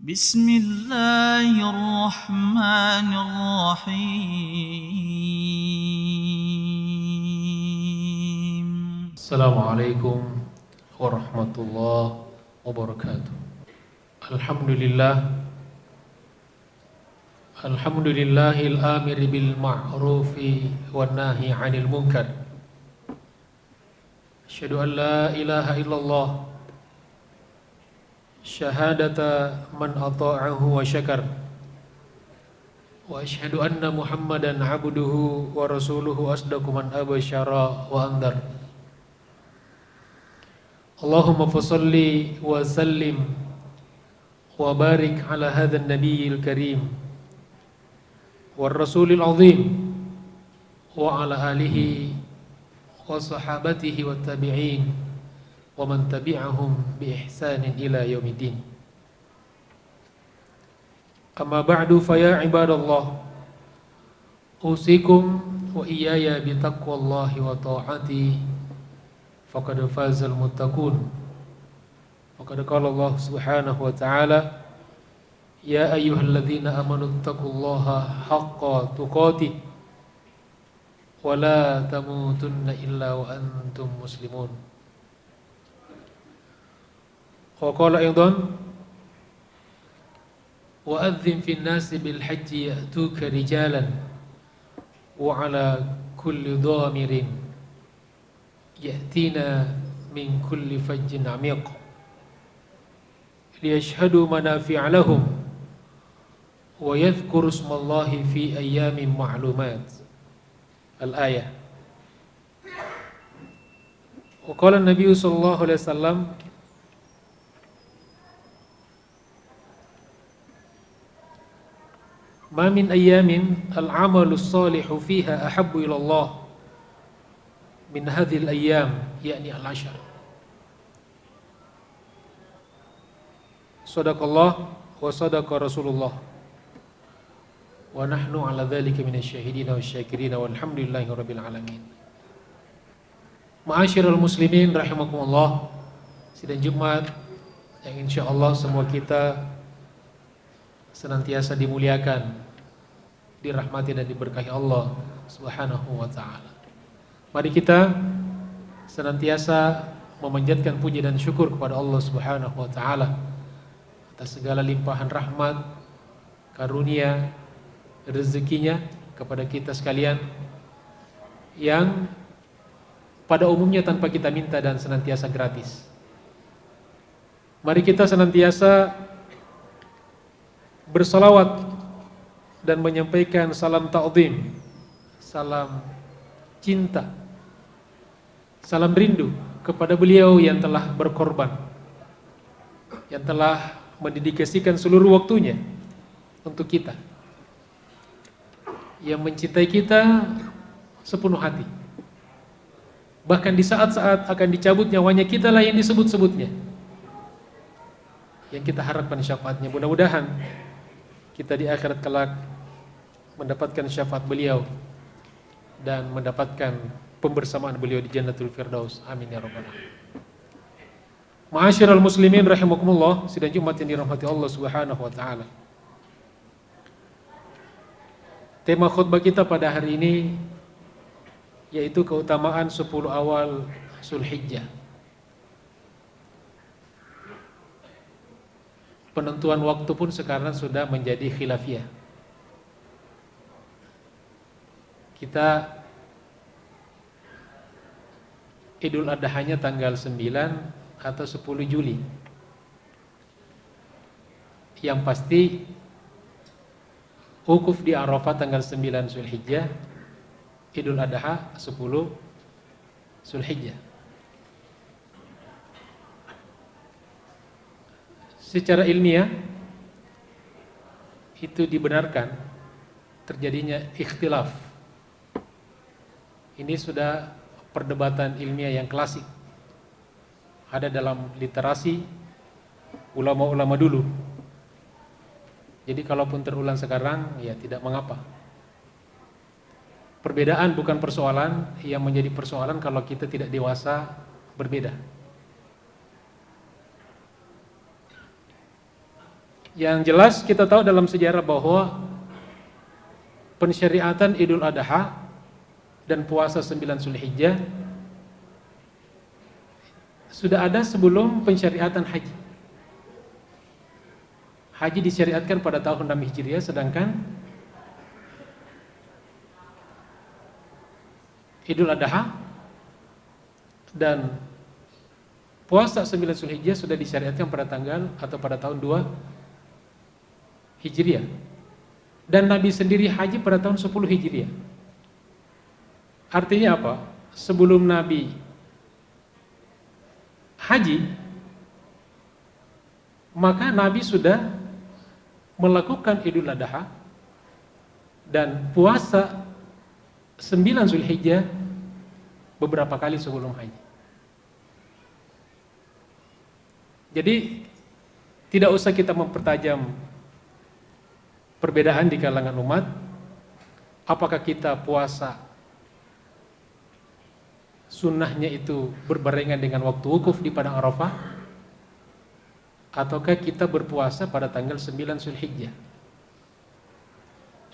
بسم الله الرحمن الرحيم. السلام عليكم ورحمة الله وبركاته. الحمد لله الآمر بالمعروف والناهي عن المنكر. أشهد أن لا إله إلا الله شهادة من أطاعه وشكر، وأشهد أن محمدا عبده ورسوله أصدق من أبشر وأنذر. اللهم فصل وسلم وبارك على هذا النبي الكريم والرسول العظيم وعلى آله وصحابته والتابعين ومن تبعهم بإحسان إلى يوم الدين. أما بعد فيا عباد الله، أوصيكم وإياي بتقوى الله وطاعته فقد فاز المتقون. وقد قال الله سبحانه وتعالى: يا أيها الذين آمنوا اتقوا الله حق تقاته ولا تموتن إلا وأنتم مسلمون. وقال أيضا: وأذن في الناس بالحج يأتوك رجالا وعلى كل ضامر يأتينا من كل فج عميق ليشهدوا منافع لهم ويذكروا اسم الله في أيام معلومات. الآية. وقال النبي صلى الله عليه وسلم: ما من أيام العمل الصالح فيها أحب إلى الله من هذه الأيام، يعني العشر. صدق الله وصدق رسول الله ونحن على ذلك من الشاهدين والشاكرين والحمد لله رب العالمين. Ma'asyiral muslimin rahimakumullah, sidang Jumat yang insyaallah semua kita senantiasa dimuliakan, dirahmati dan diberkahi Allah Subhanahu wa taala. Mari kita senantiasa memanjatkan puji dan syukur kepada Allah Subhanahu wa taala atas segala limpahan rahmat, karunia, rezekinya kepada kita sekalian yang pada umumnya tanpa kita minta dan senantiasa gratis. Mari kita senantiasa bersalawat dan menyampaikan salam ta'zim, salam cinta, salam rindu kepada beliau yang telah berkorban, yang telah mendedikasikan seluruh waktunya untuk kita, yang mencintai kita sepenuh hati. Bahkan di saat-saat akan dicabut nyawanya, kita lah yang disebut-sebutnya, yang kita harapkan syafaatnya. Mudah-mudahan kita di akhirat kelak mendapatkan syafaat beliau dan mendapatkan pembersamaan beliau di Jannatul Firdaus. Amin ya rabbal alamin. Ma'asyiral muslimin rahimakumullah, sidang Jumat yang dirahmati Allah Subhanahu wa taala. Tema khutbah kita pada hari ini yaitu keutamaan 10 awal Zulhijjah. Penentuan waktu pun sekarang sudah menjadi khilafiyah. Kita Idul Adhanya tanggal 9 atau 10 Juli. Yang pasti wukuf di Arafah tanggal 9 Zulhijjah, Idul Adha 10 Zulhijjah. Secara ilmiah itu dibenarkan terjadinya ikhtilaf. Ini sudah perdebatan ilmiah yang klasik, ada dalam literasi ulama-ulama dulu. Jadi kalaupun terulang sekarang, ya tidak mengapa. Perbedaan bukan persoalan, yang menjadi persoalan kalau kita tidak dewasa berbeda. Yang jelas kita tahu dalam sejarah bahwa pensyariatan Idul Adha dan puasa 9 Zulhijjah sudah ada sebelum pensyariatan haji. Haji disyariatkan pada tahun 6 Hijriah, sedangkan Idul Adha dan puasa 9 Zulhijjah sudah disyariatkan pada tanggal atau pada tahun 2 Hijriah. Dan Nabi sendiri haji pada tahun 10 Hijriah. Artinya apa? Sebelum Nabi haji, maka Nabi sudah melakukan Idul Adha dan puasa 9 Zulhijjah beberapa kali sebelum haji. Jadi tidak usah kita mempertajam perbedaan di kalangan umat. Apakah kita puasa sunnahnya itu berbarengan dengan waktu wukuf di padang Arafah, ataukah kita berpuasa pada tanggal 9 Zulhijjah?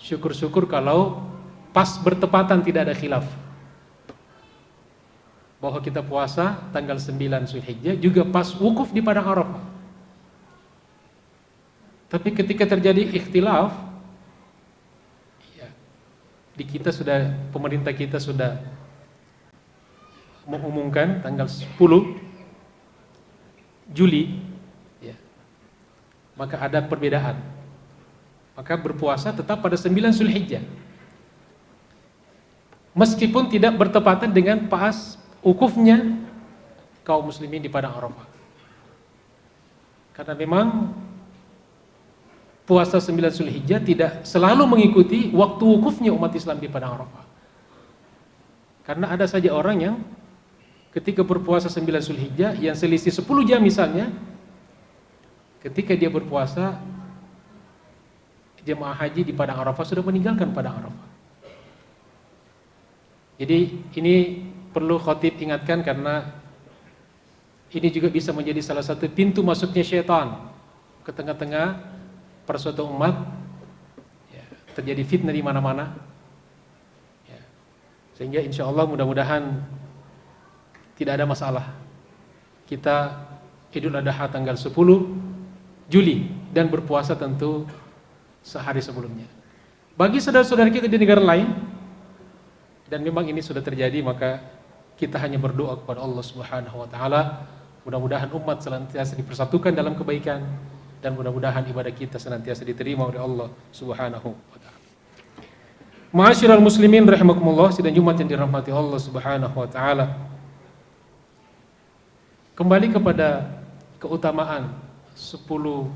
Syukur-syukur kalau pas bertepatan, tidak ada khilaf bahwa kita puasa tanggal 9 Zulhijjah juga pas wukuf di padang Arafah. Tapi ketika terjadi ikhtilaf, ya, di kita sudah, pemerintah kita sudah mengumumkan tanggal 10 Juli, ya, maka ada perbedaan. Maka berpuasa tetap pada 9 Zulhijjah, meskipun tidak bertepatan dengan pas wukufnya kaum muslimin di padang Arafah. Karena memang puasa 9 Zulhijjah tidak selalu mengikuti waktu wukufnya umat Islam di padang Arafah. Karena ada saja orang yang ketika berpuasa 9 Zulhijjah yang selisih 10 jam misalnya, ketika dia berpuasa, jemaah haji di padang Arafah sudah meninggalkan padang Arafah. Jadi ini perlu khatib ingatkan, karena ini juga bisa menjadi salah satu pintu masuknya syaitan ke tengah-tengah pada suatu umat, ya, terjadi fitnah di mana-mana, ya. Sehingga insya Allah mudah-mudahan tidak ada masalah kita Idul Adha tanggal 10 Juli dan berpuasa tentu sehari sebelumnya. Bagi saudara-saudara kita di negara lain, dan memang ini sudah terjadi, maka kita hanya berdoa kepada Allah Subhanahu wa taala, mudah-mudahan umat senantiasa dipersatukan dalam kebaikan, dan mudah-mudahan ibadah kita senantiasa diterima oleh Allah Subhanahu wa taala. Ma'asyiral muslimin rahimakumullah, sidang Jumat yang dirahmati Allah Subhanahu wa taala. Kembali kepada keutamaan 10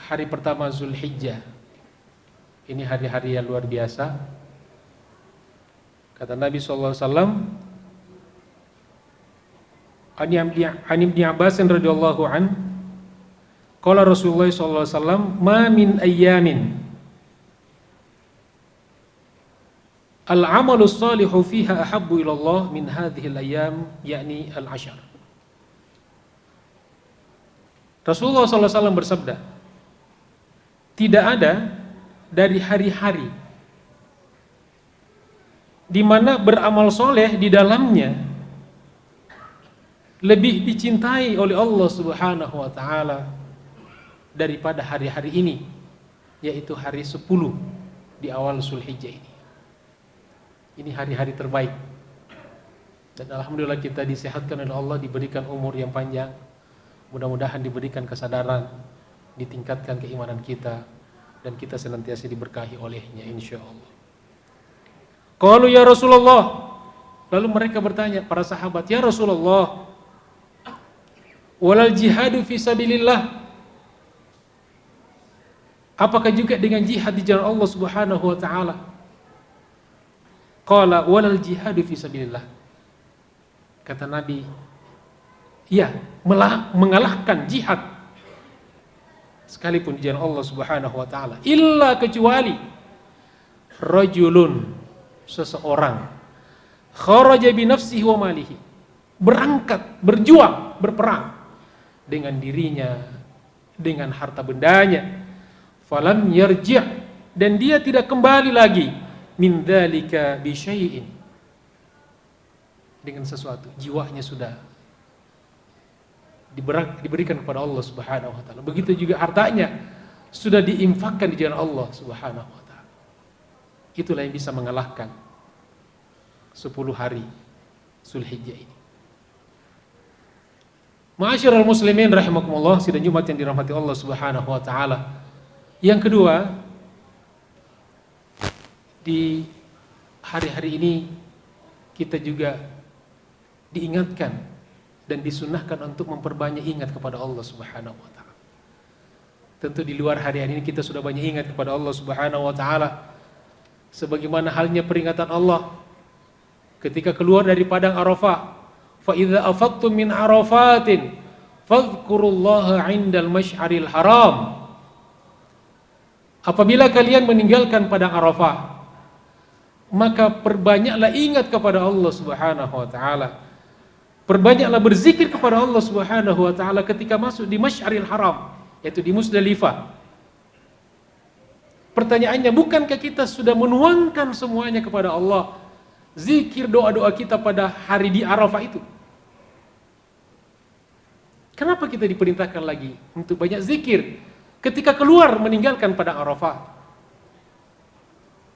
hari pertama Zulhijjah. Ini hari-hari yang luar biasa. Kata Nabi sallallahu alaihi wasallam, An Ibni Abbas radhiyallahu an, qala Rasulullah sallallahu alaihi wasallam, ma min ayyamin al-amalu salihu fiha ahabbu ila Allah min hadhihi al-ayyam, yakni al-ashar. Rasulullah sallallahu alaihi wasallam bersabda, tidak ada dari hari-hari di mana beramal soleh di dalamnya lebih dicintai oleh Allah Subhanahu wa taala daripada hari-hari ini, yaitu hari 10 di awal Zulhijjah ini. Ini hari-hari terbaik. Dan alhamdulillah kita disehatkan oleh Allah, diberikan umur yang panjang. Mudah-mudahan diberikan kesadaran, ditingkatkan keimanan kita, dan kita senantiasa diberkahi olehnya insyaallah. Qalu ya Rasulullah, lalu mereka bertanya para sahabat, ya Rasulullah, walal jihadu fi sabilillah, apakah juga dengan jihad di jalan Allah Subhanahu wa taala? Qala walal jihadu fi sabilillah. Kata Nabi, ya, mengalahkan jihad sekalipun di jalan Allah Subhanahu wa taala, illa kecuali rajulun, seseorang, kharaja bi nafsihi wa malihi, berangkat, berjuang, berperang dengan dirinya dengan harta bendanya. Falam yarji', dan dia tidak kembali lagi min dzalika bi syai'in, dengan sesuatu. Jiwanya sudah diberikan kepada Allah Subhanahu wa taala. Begitu juga hartanya sudah diinfakkan di jalan Allah Subhanahu wa taala. Itulah yang bisa mengalahkan 10 hari Zulhijjah ini. Ma'asyiral muslimin rahimakumullah, sidang Jumat yang dirahmati Allah Subhanahu wa taala. Yang kedua, di hari-hari ini kita juga diingatkan dan disunahkan untuk memperbanyak ingat kepada Allah Subhanahu wa taala. Tentu di luar hari-hari ini kita sudah banyak ingat kepada Allah Subhanahu wa taala, sebagaimana halnya peringatan Allah ketika keluar dari padang Arafah, fa idza afattum min arafatin fadhkurullaha 'indal masy'aril haram. Apabila kalian meninggalkan padang Arafah, maka perbanyaklah ingat kepada Allah Subhanahu wa taala. Perbanyaklah berzikir kepada Allah Subhanahu wa taala ketika masuk di Masy'aril Haram, yaitu di Musdalifah. Pertanyaannya, bukankah kita sudah menuangkan semuanya kepada Allah? Zikir, doa-doa kita pada hari di Arafah itu. Kenapa kita diperintahkan lagi untuk banyak zikir ketika keluar meninggalkan padang Arafah?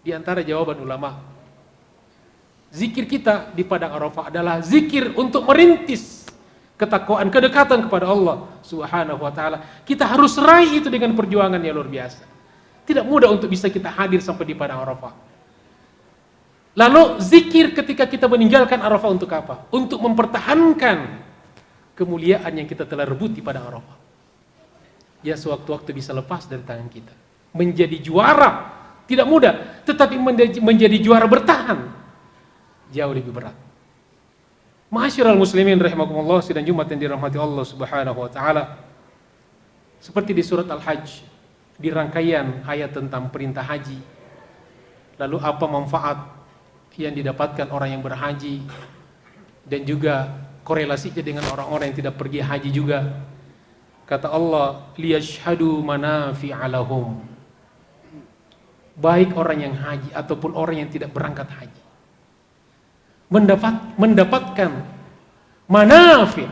Di antara jawaban ulama, zikir kita di padang Arafah adalah zikir untuk merintis ketakwaan, kedekatan kepada Allah Subhanahu wa taala. Kita harus raih itu dengan perjuangan yang luar biasa. Tidak mudah untuk bisa kita hadir sampai di padang Arafah. Lalu zikir ketika kita meninggalkan Arafah untuk apa? Untuk mempertahankan kemuliaan yang kita telah rebut di padang Arafah. Ya, sewaktu-waktu bisa lepas dari tangan kita. Menjadi juara tidak mudah, tetapi menjadi juara bertahan jauh lebih berat. Ma'asyiral muslimin rahimakumullah, sidang Jumat yang dirahmati Allah Subhanahu wa taala. Seperti di surat Al-Hajj, di rangkaian ayat tentang perintah haji. Lalu apa manfaat yang didapatkan orang yang berhaji, dan juga korelasinya dengan orang-orang yang tidak pergi haji juga. Kata Allah, liyashhadu manafi'a lahum. Baik orang yang haji ataupun orang yang tidak berangkat haji, mendapatkan manafi',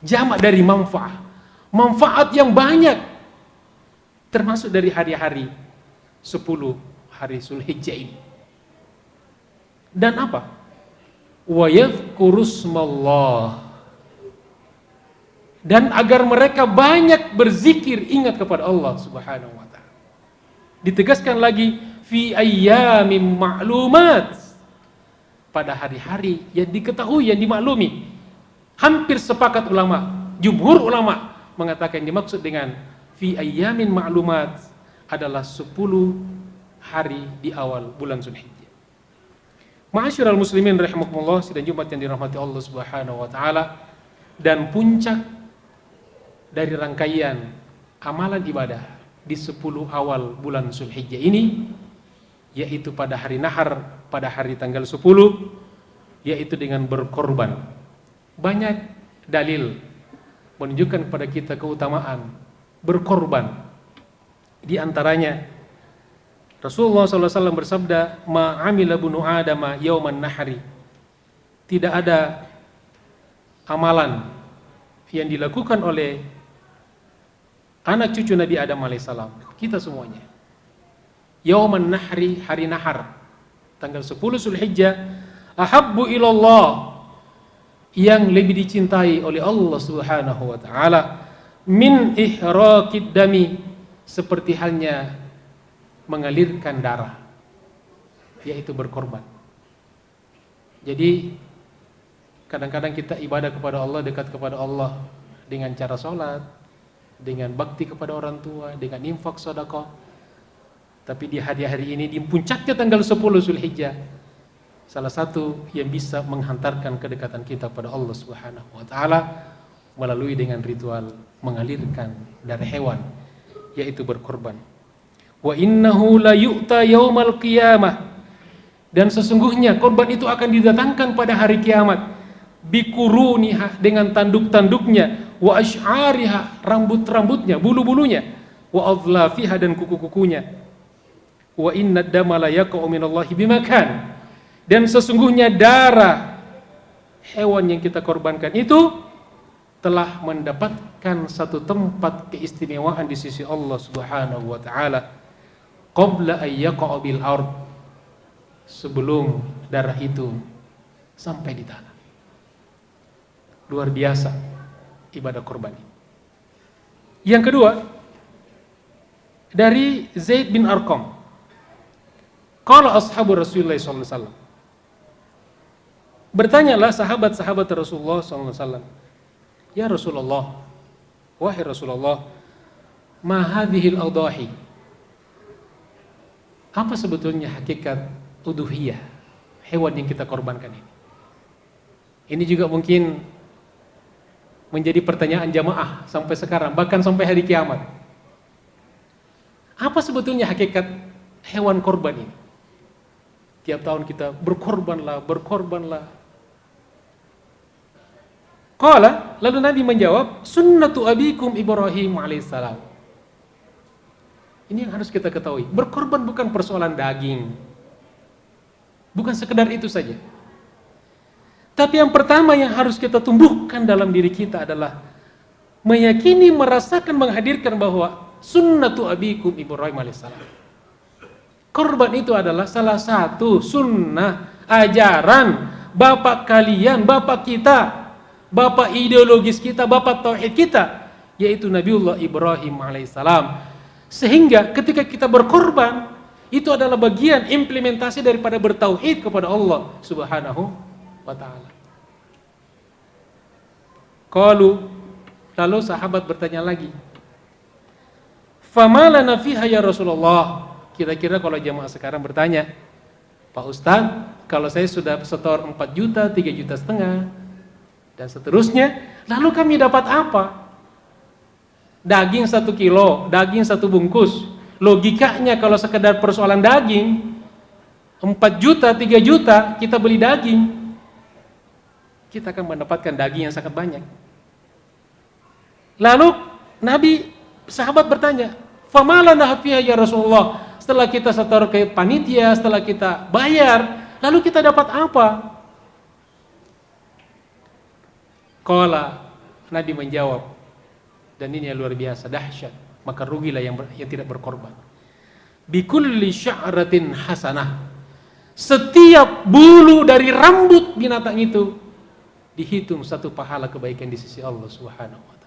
jamak dari manfaat, manfaat yang banyak, termasuk dari hari-hari 10 hari Zulhijjah ini. Dan apa? Wa yadhkurusmallah, dan agar mereka banyak berzikir, ingat kepada Allah Subhanahu wa taala. Ditegaskan lagi, fi ayyamin ma'lumat, pada hari-hari yang diketahui, yang dimaklumi. Hampir sepakat ulama, jumhur ulama mengatakan dimaksud dengan fi ayyamin ma'lumat adalah 10 hari di awal bulan Zulhijjah. Ma'asyiral muslimin rahimakumullah, sidang Jumat yang dirahmati Allah Subhanahu wa taala. Dan puncak dari rangkaian amalan ibadah di 10 awal bulan Zulhijjah ini, yaitu pada hari nahar, pada hari tanggal 10, yaitu dengan berkorban. Banyak dalil menunjukkan kepada kita keutamaan berkorban. Di antaranya Rasulullah SAW bersabda, ma'amila bunu adama yauman nahari, tidak ada amalan yang dilakukan oleh anak cucu Nabi Adam alaihissalam, kita semuanya, yauman nahri, hari nahar, tanggal 10 Zulhijjah, ahabbu ilallah, yang lebih dicintai oleh Allah Subhanahu wa taala, min ihraqid dami, seperti halnya mengalirkan darah, yaitu berkorban. Jadi kadang-kadang kita ibadah kepada Allah, dekat kepada Allah dengan cara sholat, dengan bakti kepada orang tua, dengan infak sedekah. Tapi di hari-hari ini, di puncaknya tanggal 10 Zulhijjah, salah satu yang bisa menghantarkan kedekatan kita pada Allah Subhanahu wa taala melalui dengan ritual mengalirkan darah hewan, yaitu berkorban. Wa innahu la yu'ta yaumal qiyamah, dan sesungguhnya korban itu akan didatangkan pada hari kiamat, bikuruniha, dengan tanduk-tanduknya, wa asy'ariha, rambut-rambutnya, bulu-bulunya, wa adlafiha, dan kuku-kukunya. Wa inna dama la yaqa'u minallahi bimakan, dan sesungguhnya darah hewan yang kita korbankan itu telah mendapatkan satu tempat keistimewaan di sisi Allah Subhanahu wa taala qabla ay yaqa'a bil ard, sebelum darah itu sampai di tanah. Luar biasa ibadah korban ini. Yang kedua, dari Zaid bin Arqam, qala ashabu Rasulullah sallallahu alaihi wasallam, bertanyalah sahabat-sahabat Rasulullah sallallahu alaihi wasallam, ya Rasulullah, wahai Rasulullah, ma hadhil adahi, apa sebetulnya hakikat uduhiyah, hewan yang kita korbankan ini? Ini juga mungkin menjadi pertanyaan jamaah sampai sekarang, bahkan sampai hari kiamat. Apa sebetulnya hakikat hewan korban ini? Tiap tahun kita berkorbanlah. Qala, lalu Nabi menjawab, sunnatu abikum Ibrahim alaihissalam. Ini yang harus kita ketahui. Berkorban bukan persoalan daging, bukan sekedar itu saja. Tapi yang pertama yang harus kita tumbuhkan dalam diri kita adalah meyakini, merasakan, menghadirkan bahwa sunnatu abikum Ibrahim alaihissalam, korban itu adalah salah satu sunnah, ajaran bapak kalian, bapak kita, bapak ideologis kita, bapak tauhid kita, yaitu Nabiullah Ibrahim alaihissalam. Sehingga ketika kita berkorban, itu adalah bagian implementasi daripada bertauhid kepada Allah Subhanahu wa ta'ala. Lalu sahabat bertanya lagi, fama lana fiha ya Rasulullah. Kira-kira kalau jamaah sekarang bertanya, Pak Ustadz, kalau saya sudah setor 4 juta, 3 juta setengah, dan seterusnya, lalu kami dapat apa? Daging 1 kilo, daging 1 bungkus. Logikanya kalau sekedar persoalan daging, 4 juta, 3 juta, kita beli daging, kita akan mendapatkan daging yang sangat banyak. Lalu sahabat bertanya, famalana fiha ya Rasulullah, setelah kita setor ke panitia, setelah kita bayar, lalu kita dapat apa? Qala, Nabi menjawab, dan ini yang luar biasa, dahsyat, maka rugilah yang tidak berkorban. Bikulli sya'ratin hasanah, setiap bulu dari rambut binatang itu dihitung satu pahala kebaikan di sisi Allah Subhanahu wa ta'ala.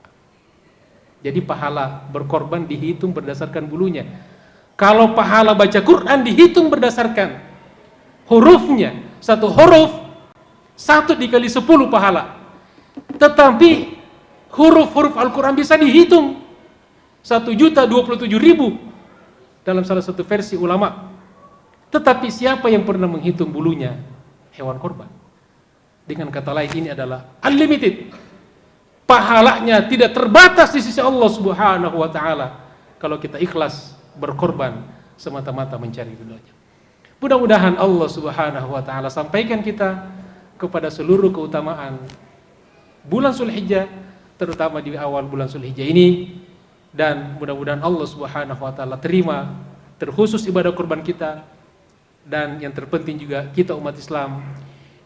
Jadi pahala berkorban dihitung berdasarkan bulunya. Kalau pahala baca Quran dihitung berdasarkan hurufnya. 1 huruf 1 dikali 10 pahala. Tetapi huruf-huruf Al-Quran bisa dihitung 1.027.000 dalam salah satu versi ulama. Tetapi siapa yang pernah menghitung bulunya hewan korban? Dengan kata lain, ini adalah unlimited. Pahalanya tidak terbatas di sisi Allah Subhanahu wa ta'ala kalau kita ikhlas berkorban semata-mata mencari ridhonya. Mudah-mudahan Allah Subhanahu wa ta'ala sampaikan kita kepada seluruh keutamaan bulan Zulhijjah, terutama di awal bulan Zulhijjah ini, dan mudah-mudahan Allah Subhanahu wa ta'ala terima terkhusus ibadah korban kita, dan yang terpenting juga kita umat Islam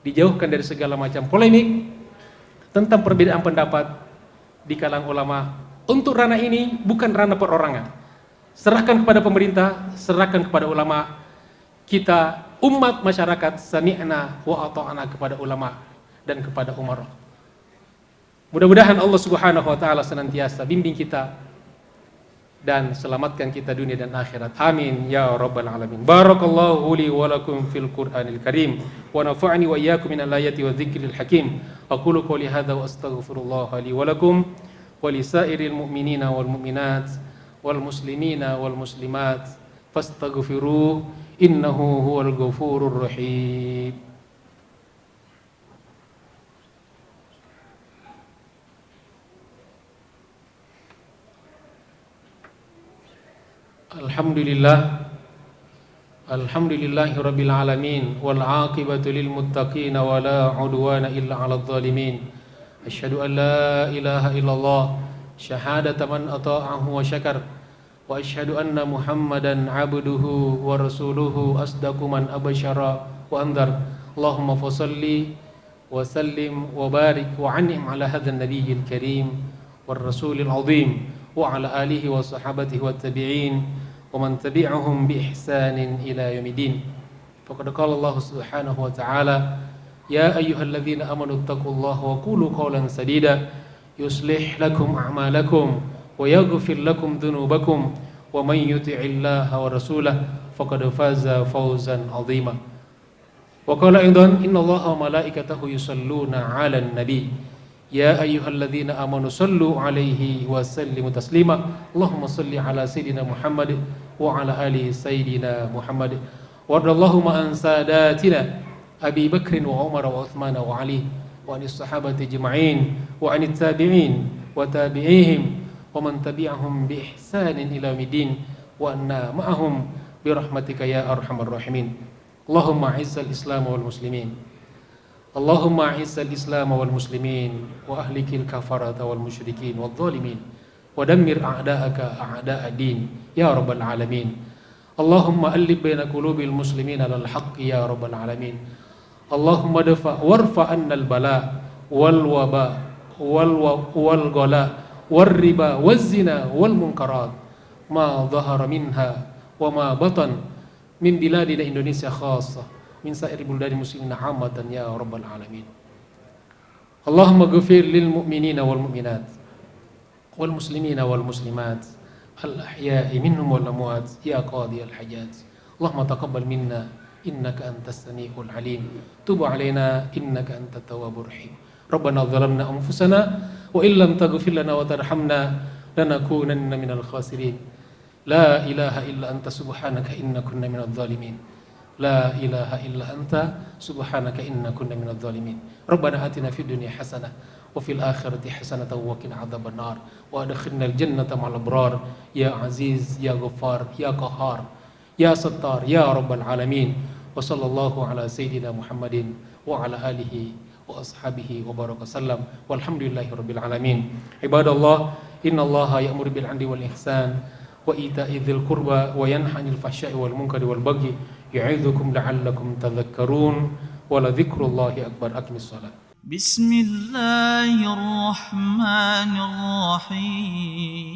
dijauhkan dari segala macam polemik tentang perbedaan pendapat di kalangan ulama. Untuk ranah ini bukan ranah perorangan. Serahkan kepada pemerintah, serahkan kepada ulama. Kita umat masyarakat sami'na wa ata'na kepada ulama dan kepada umara. Mudah-mudahan Allah Subhanahu wa ta'ala senantiasa bimbing kita dan selamatkan kita dunia dan akhirat. Amin ya rabbal alamin. Barakallahu li wa lakum fil Qur'anil Karim wa nafa'ani wa iyyakum minal ayati wa dzikril hakim. Aqulu qouli hadza wa astaghfirullah li wa lakum wa li sairil mu'minina wal mu'minat wal muslimina wal muslimat fastaghfiruh innahu huwal ghafurur rahim. Alhamdulillahi rabbil alamin wal aqibatu lil muttaqin wa la udwana illa 'alal zalimin. أشهد أن لا إله إلا الله شهادة من أطاعه وشكر وأشهد أن محمدا عبده ورسوله أصدق من أبشر وأنذر اللهم فصل وسلم وبارك وعنهم على هذا النبي الكريم والرسول العظيم وعلى آله وصحابته والتابعين ومن تبعهم بإحسان إلى يوم الدين فقد قال الله سبحانه وتعالى يا أيها الذين آمنوا اتقوا الله وقولوا قولا سديدا يصلح لكم أعمالكم ويغفر لكم ذنوبكم ومن يطع الله ورسوله فقد فاز فوزا عظيما وقال أيضا إن الله وملائكته يصلون على النبي يا أيها الذين آمنوا صلوا عليه وسلموا تسليما اللهم صل على سيدنا محمد وعلى آل سيدنا محمد وارض اللهم عن ساداتنا أبي بكر وعمر وعثمان وعلي وعن الصحابة أجمعين وعن التابعين وتابعيهم ومن تبعهم بإحسان إلى يوم الدين وأنا معهم برحمتك يا أرحم الراحمين اللهم أعز الإسلام والمسلمين اللهم أعز الإسلام والمسلمين وأهلك الكفرة والمشركين والظالمين ودمر أعداءك أعداء الدين يا رب العالمين اللهم ألف بين قلوب المسلمين على الحق يا رب العالمين اللهم وارفع عنا البلاء والوباء والغلاء والربا والزنا والمنكرات ما ظهر منها وما بطن من بلادنا إندونيسيا خاصة من سائر بلدان المسلمين عامة يا رب العالمين اللهم اغفر للمؤمنين والمؤمنات والمسلمين والمسلمات الأحياء منهم والأموات يا قاضي الحاجات اللهم تقبل منا إنك أنت السميع العليم تب علينا إنك أنت التواب الرحيم ربنا ظلمنا أنفسنا وإن لم تغفر لنا وترحمنا لنكونن من الخاسرين لا إله إلا أنت سبحانك إنا كنا من الظالمين لا إله إلا أنت سبحانك إنا كنا من الظالمين ربنا آتنا في الدنيا حسنة وفي الآخرة حسنة وقنا عذاب النار وأدخلنا الجنة مع الأبرار يا عزيز يا غفار يا قهار يا ستار يا رب العالمين وصلى الله على سيدنا محمد وعلى آله وأصحابه وبارك وسلم والحمد لله رب العالمين عباد الله إن الله يأمر بالعدل والإحسان وإيتاء ذي القربى وينهى عن الفحشاء والمنكر والبغي يعظكم لعلكم تذكرون ولذكر الله أكبر أقم الصلاة بسم الله الرحمن الرحيم